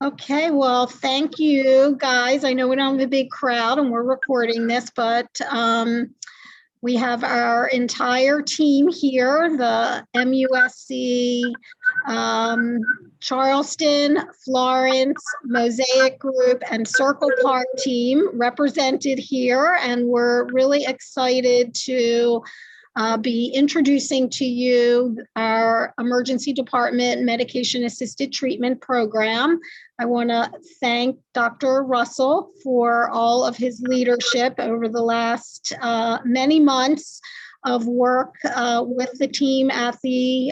Okay, well, thank you, guys. I know we don't have a big crowd and we're recording this, but we have our entire team here, the MUSC Charleston, Florence, Mosaic Group, and Circle Park team represented here, and we're really excited to be introducing to you our emergency department medication-assisted treatment program. I want to thank Dr. Russell for all of his leadership over the last many months of work with the team at the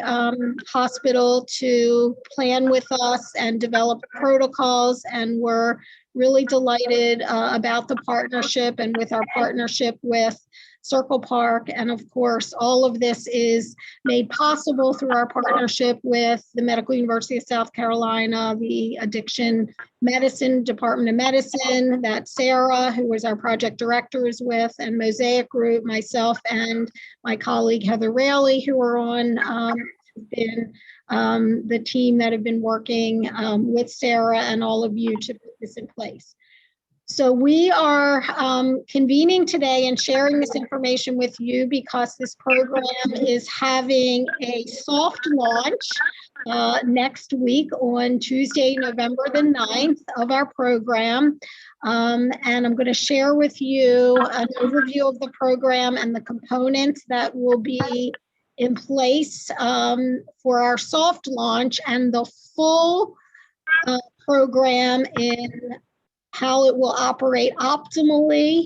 hospital to plan with us and develop protocols. And we're really delighted about the partnership and with our partnership with Circle Park. And of course, all of this is made possible through our partnership with the Medical University of South Carolina, the Addiction Medicine Department of Medicine that Sarah, who was our project director, is with, and Mosaic Group, myself, and my colleague Heather Raley, who are on, been the team that have been working with Sarah and all of you to put this in place. So we are convening today and sharing this information with you because this program is having a soft launch next week on Tuesday, November the 9th of our program. And I'm going to share with you an overview of the program and the components that will be in place for our soft launch, and the full program in how it will operate optimally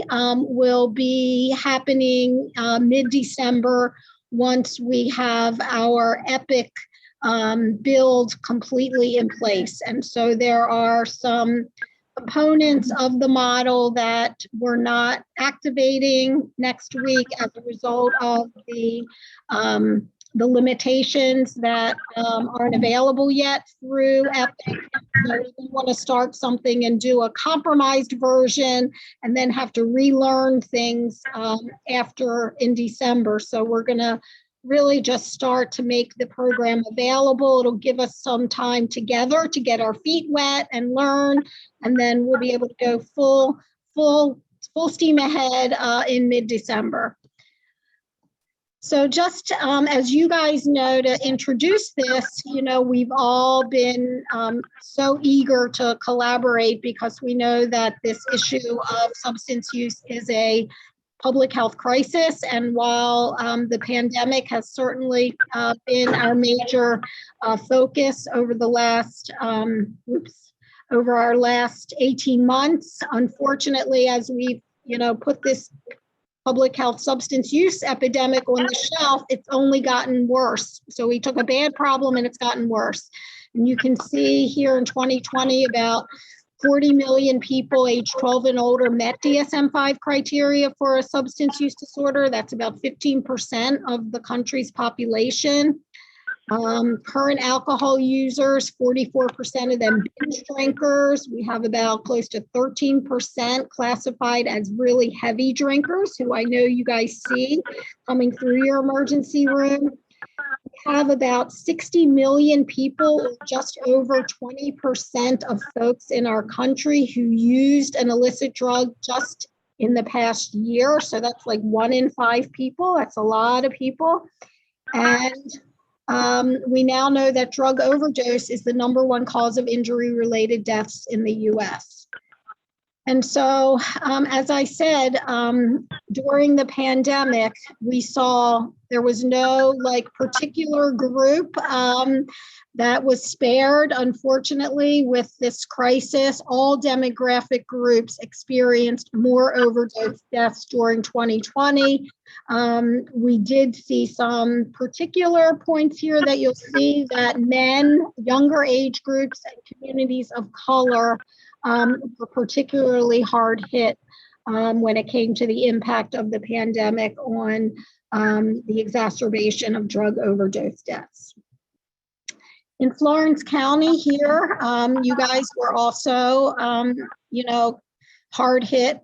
will be happening mid-December once we have our EPIC build completely in place. And so there are some components of the model that we're not activating next week as a result of the limitations that aren't available yet through EPIC. So we want to start something and do a compromised version and then have to relearn things after in December. So we're going to really just start to make the program available. It'll give us some time together to get our feet wet and learn, and then we'll be able to go full steam ahead in mid-December. So just as you guys know, to introduce this, you know, we've all been so eager to collaborate because we know that this issue of substance use is a public health crisis. And while the pandemic has certainly been our major focus over the last, over our last 18 months, unfortunately, as we've, you know, put this public health substance use epidemic on the shelf, it's only gotten worse. So we took a bad problem and it's gotten worse. And you can see here in 2020, about 40 million people age 12 and older met DSM-5 criteria for a substance use disorder. That's about 15% of the country's population. Current alcohol users, 44% of them binge drinkers. We have about close to 13% classified as really heavy drinkers, who I know you guys see coming through your emergency room. We have about 60 million people, just over 20% of folks in our country who used an illicit drug just in the past year. So that's like 1 in 5 people. That's a lot of people. And we now know that drug overdose is the #1 cause of injury-related deaths in the U.S. And so, as I said, during the pandemic, we saw there was no particular group that was spared, unfortunately, with this crisis. All demographic groups experienced more overdose deaths during 2020. We did see some particular points here that you'll see that men, younger age groups, and communities of color were particularly hard hit when it came to the impact of the pandemic on the exacerbation of drug overdose deaths. In Florence County here, you guys were also, hard hit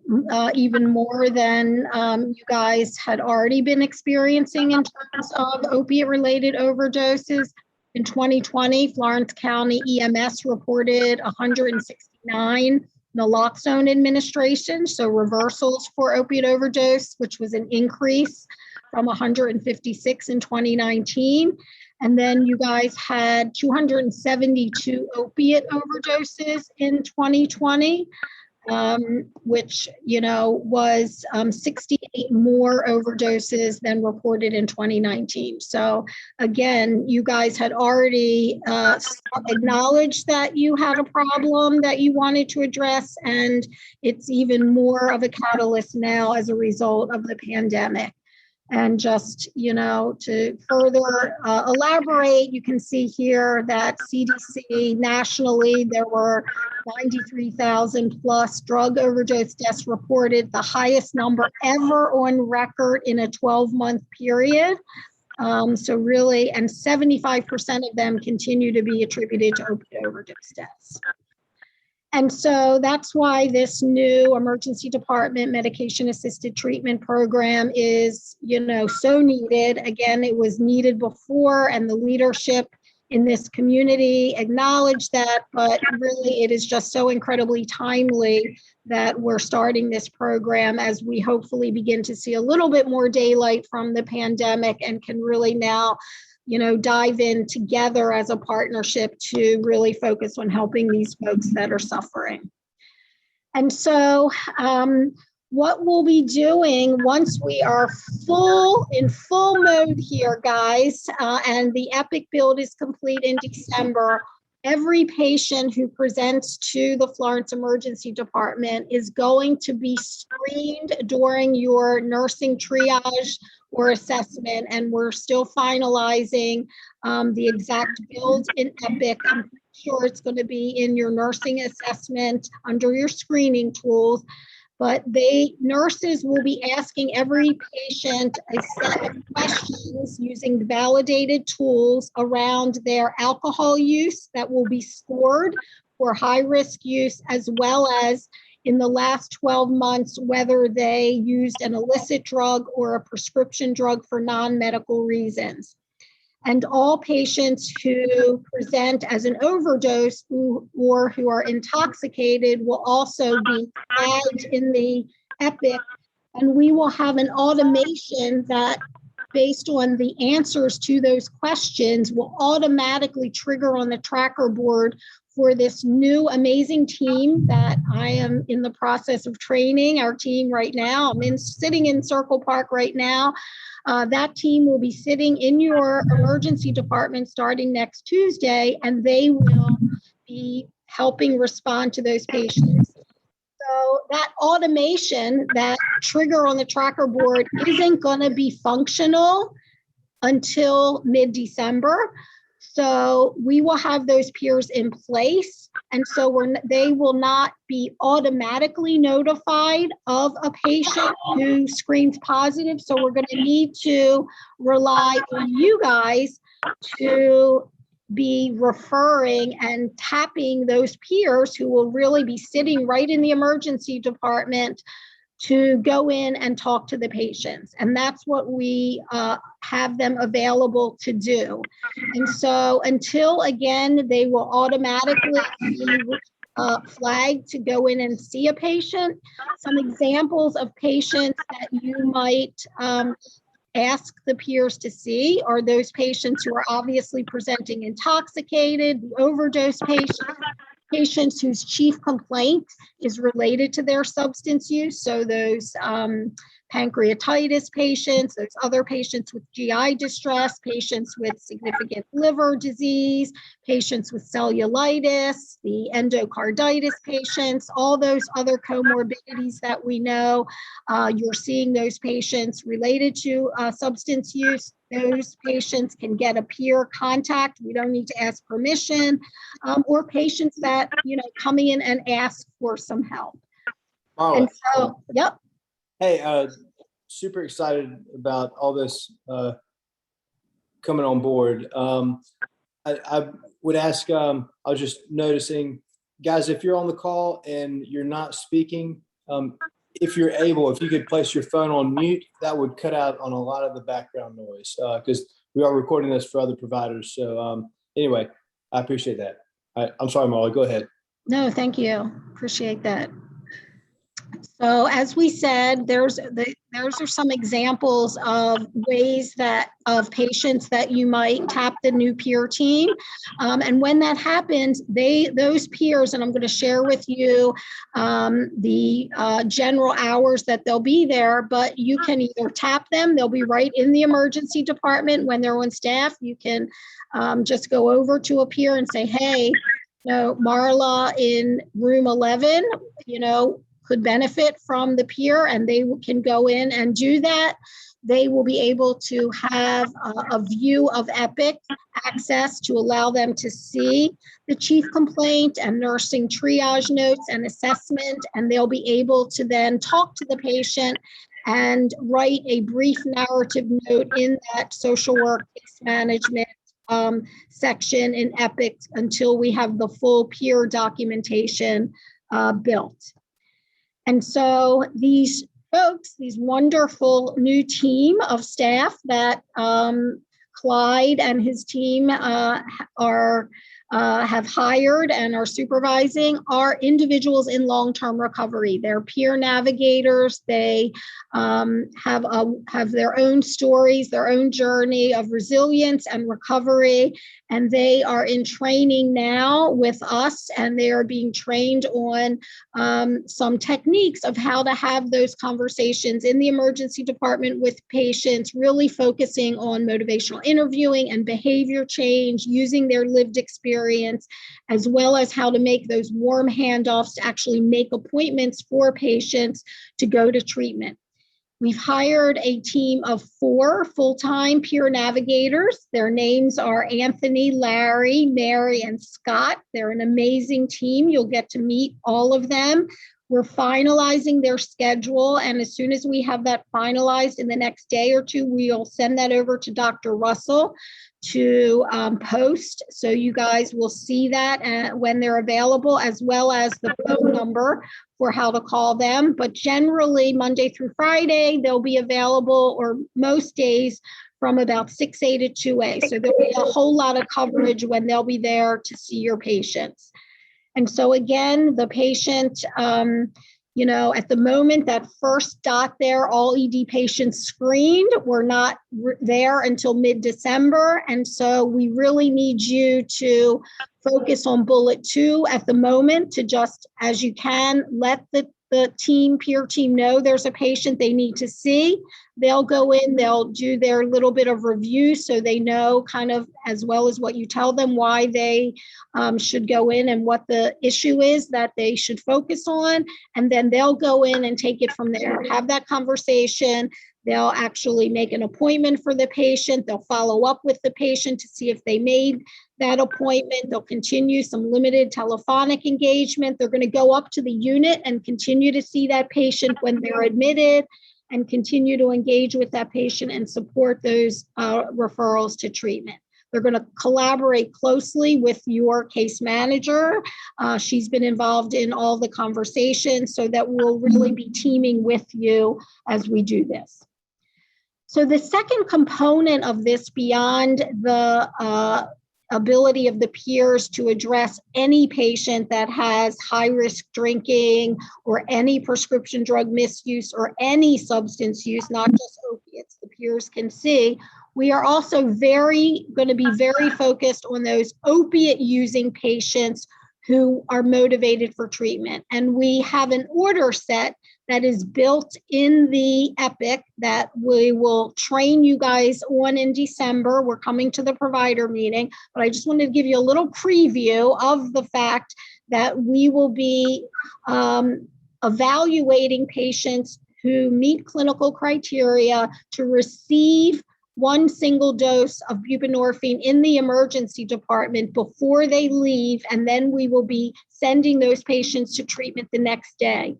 even more than you guys had already been experiencing in terms of opiate-related overdoses. In 2020, Florence County EMS reported 169 naloxone administrations, so reversals for opiate overdose, which was an increase from 156 in 2019. And then you guys had 272 opiate overdoses in 2020. Which, was 68 more overdoses than reported in 2019. So again, you guys had already acknowledged that you had a problem that you wanted to address, and it's even more of a catalyst now as a result of the pandemic. And just, to further elaborate, you can see here that CDC nationally, there were 93,000 plus drug overdose deaths reported, the highest number ever on record in a 12-month period. So really, and 75% of them continue to be attributed to opiate overdose deaths. And so that's why this new emergency department medication-assisted treatment program is, so needed. Again, it was needed before, and the leadership in this community acknowledged that, but really it is just so incredibly timely that we're starting this program as we hopefully begin to see a little bit more daylight from the pandemic and can really now dive in together as a partnership to really focus on helping these folks that are suffering. And so what we'll be doing once we are in full mode here, guys, and the EPIC build is complete in December, every patient who presents to the Florence Emergency Department is going to be screened during your nursing triage or assessment, and we're still finalizing the exact build in EPIC. I'm sure it's going to be in your nursing assessment under your screening tools, but nurses will be asking every patient a set of questions using validated tools around their alcohol use that will be scored for high-risk use, as well as in the last 12 months, whether they used an illicit drug or a prescription drug for non-medical reasons. And all patients who present as an overdose or who are intoxicated will also be flagged in the EPIC, and we will have an automation that, based on the answers to those questions, will automatically trigger on the tracker board for this new amazing team that I am in the process of training. Our team right now, I'm sitting in Circle Park right now. That team will be sitting in your emergency department starting next Tuesday, and they will be helping respond to those patients. So that automation, that trigger on the tracker board, isn't going to be functional until mid-December. So we will have those peers in place, and so they will not be automatically notified of a patient who screens positive. So we're going to need to rely on you guys to be referring and tapping those peers who will really be sitting right in the emergency department to go in and talk to the patients. And that's what we have them available to do. And so until, again, they will automatically be flagged to go in and see a patient, some examples of patients that you might ask the peers to see are those patients who are obviously presenting intoxicated, the overdose patients whose chief complaint is related to their substance use. So those pancreatitis patients, those other patients with GI distress, patients with significant liver disease, patients with cellulitis, the endocarditis patients, all those other comorbidities that we know. You're seeing those patients related to substance use. Those patients can get a peer contact. We don't need to ask permission, or patients that, coming in and ask for some help. Marla, and so, yep. Hey, super excited about all this coming on board. I would ask, I was just noticing, guys, if you're on the call and you're not speaking, if you're able, if you could place your phone on mute, that would cut out on a lot of the background noise, because we are recording this for other providers. So anyway, I appreciate that. I'm sorry, Marla, go ahead. No, thank you. Appreciate that. So as we said, those are some examples of ways that of patients that you might tap the new peer team. And when that happens, those peers, and I'm going to share with you the general hours that they'll be there, but you can either tap them, they'll be right in the emergency department when they're on staff. You can just go over to a peer and say, hey, Marla in room 11, could benefit from the peer, and they can go in and do that. They will be able to have a view of Epic access to allow them to see the chief complaint and nursing triage notes and assessment, and they'll be able to then talk to the patient and write a brief narrative note in that social work case management section in Epic until we have the full peer documentation built. And so these folks, these wonderful new team of staff that Clyde and his team have hired and are supervising are individuals in long-term recovery. They're peer navigators. They have their own stories, their own journey of resilience and recovery, and they are in training now with us, and they are being trained on some techniques of how to have those conversations in the emergency department with patients, really focusing on motivational interviewing and behavior change, using their lived experience, as well as how to make those warm handoffs to actually make appointments for patients to go to treatment. We've hired a team of 4 full-time peer navigators. Their names are Anthony, Larry, Mary, and Scott. They're an amazing team. You'll get to meet all of them. We're finalizing their schedule, and as soon as we have that finalized in the next day or two, we'll send that over to Dr. Russell to post. So you guys will see that when they're available, as well as the phone number for how to call them. But generally, Monday through Friday, they'll be available, or most days, from about 6A to 2A. So there'll be a whole lot of coverage when they'll be there to see your patients. And so again, the patient, at the moment, that first dot there, all ED patients screened, were not there until mid-December. And so we really need you to focus on bullet 2 at the moment, to just, as you can, let the peer team know there's a patient they need to see. They'll go in, they'll do their little bit of review so they know, kind of as well as what you tell them, why they should go in and what the issue is that they should focus on. And then they'll go in and take it from there, have that conversation. They'll actually make an appointment for the patient. They'll follow up with the patient to see if they made that appointment. They'll continue some limited telephonic engagement. They're going to go up to the unit and continue to see that patient when they're admitted, and continue to engage with that patient and support those referrals to treatment. They're going to collaborate closely with your case manager. She's been involved in all the conversations, so that we'll really be teaming with you as we do this. So the second component of this, beyond the ability of the peers to address any patient that has high-risk drinking or any prescription drug misuse or any substance use, not just opiates, the peers can see, we are also going to be very focused on those opiate-using patients who are motivated for treatment. And we have an order set that is built in the Epic that we will train you guys on in December. We're coming to the provider meeting, but I just wanted to give you a little preview of the fact that we will be evaluating patients who meet clinical criteria to receive 1 single dose of buprenorphine in the emergency department before they leave, and then we will be sending those patients to treatment the next day.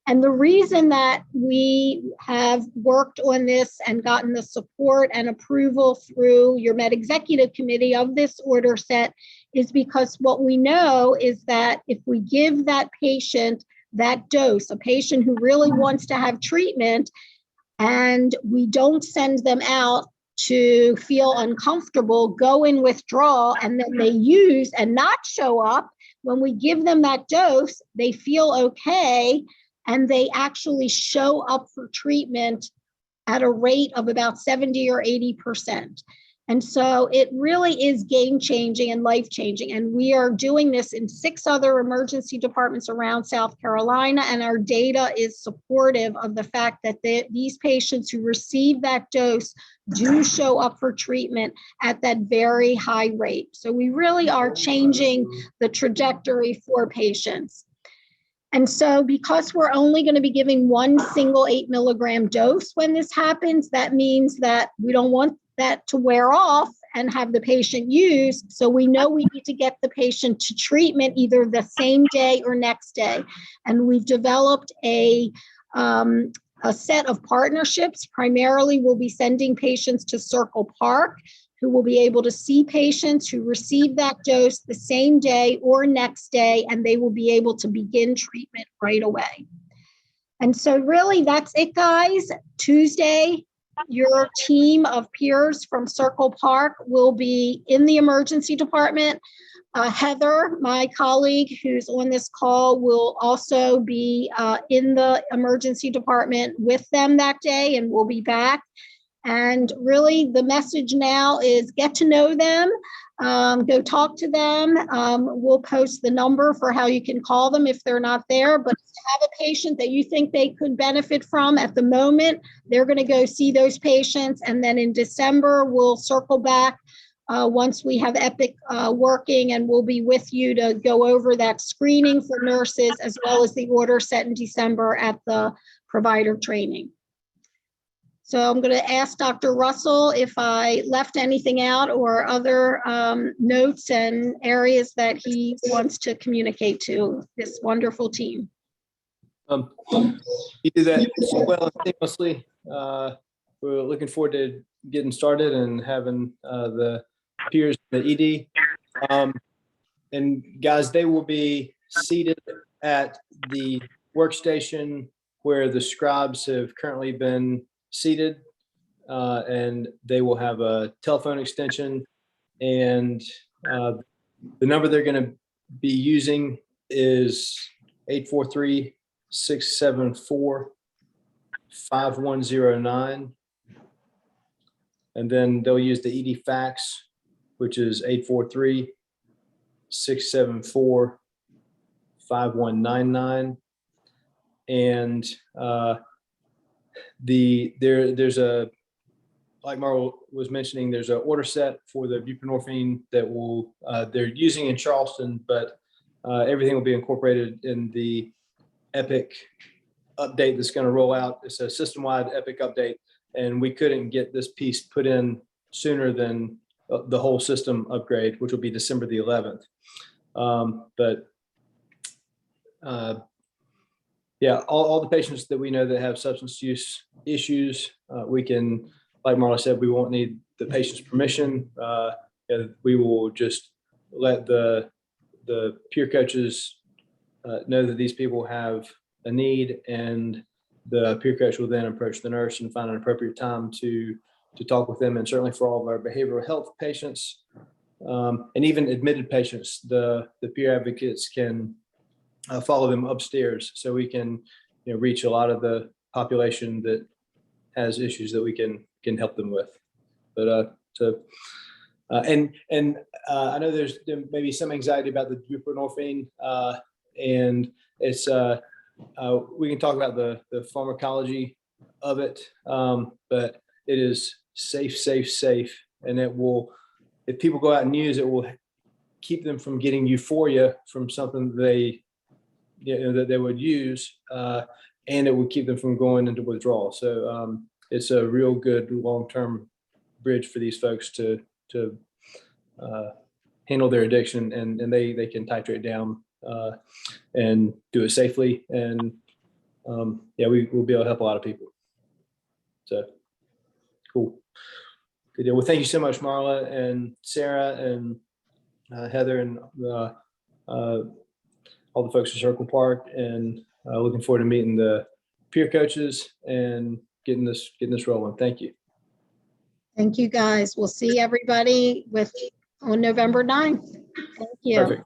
And the reason that we have worked on this and gotten the support and approval through your Med Executive Committee of this order set is because what we know is that if we give that patient that dose, a patient who really wants to have treatment, and we don't send them out to feel uncomfortable, go in withdrawal, and then they use and not show up. When we give them that dose, they feel okay, and they actually show up for treatment at a rate of about 70 or 80%. And so it really is game-changing and life-changing. And we are doing this in 6 other emergency departments around South Carolina, and our data is supportive of the fact that these patients who receive that dose do show up for treatment at that very high rate. So we really are changing the trajectory for patients. And so because we're only going to be giving one single 8 milligram dose when this happens, that means that we don't want that to wear off and have the patient use. So we know we need to get the patient to treatment either the same day or next day. And we've developed a set of partnerships. Primarily, we'll be sending patients to Circle Park, who will be able to see patients who receive that dose the same day or next day, and they will be able to begin treatment right away. And so really that's it, guys. Tuesday, your team of peers from Circle Park will be in the emergency department. Heather, my colleague who's on this call, will also be in the emergency department with them that day, and we'll be back. And really the message now is get to know them, go talk to them. We'll post the number for how you can call them if they're not there, but if you have a patient that you think they could benefit from at the moment, they're going to go see those patients. And then in December, we'll circle back once we have EPIC working, and we'll be with you to go over that screening for nurses as well as the order set in December at the provider training. So I'm going to ask Dr. Russell if I left anything out or other notes and areas that he wants to communicate to this wonderful team. You did that so well and seamlessly. We're looking forward to getting started and having the peers, the ED. And guys, they will be seated at the workstation where the scribes have currently been seated, and they will have a telephone extension, and the number they're going to be using is 843-674-5109, and then they'll use the ED fax, which is 843-674-5199, and there's a, like Marla was mentioning, there's an order set for the buprenorphine that will they're using in Charleston, but everything will be incorporated in the EPIC update that's going to roll out. It's a system-wide EPIC update, and we couldn't get this piece put in sooner than the whole system upgrade, which will be December the 11th. Yeah, all the patients that we know that have substance use issues, we can, like Marla said, we won't need the patient's permission. We will just let the peer coaches know that these people have a need, and the peer coach will then approach the nurse and find an appropriate time to talk with them. And certainly for all of our behavioral health patients, and even admitted patients, the peer advocates can follow them upstairs, so we can reach a lot of the population that has issues that we can help them with. But I know there's maybe some anxiety about the buprenorphine, and it's we can talk about the pharmacology of it, but it is safe, and it will, if people go out and use it, will keep them from getting euphoria from something that they would use, and it would keep them from going into withdrawal. So it's a real good long-term bridge for these folks to handle their addiction, and they can titrate down and do it safely. And yeah, we'll be able to help a lot of people. So cool. Good deal. Well, thank you so much, Marla and Sarah and Heather and all the folks at Circle Park, and looking forward to meeting the peer coaches and getting this rolling. Thank you. Thank you, guys. We'll see everybody on November 9th. Thank you. Perfect.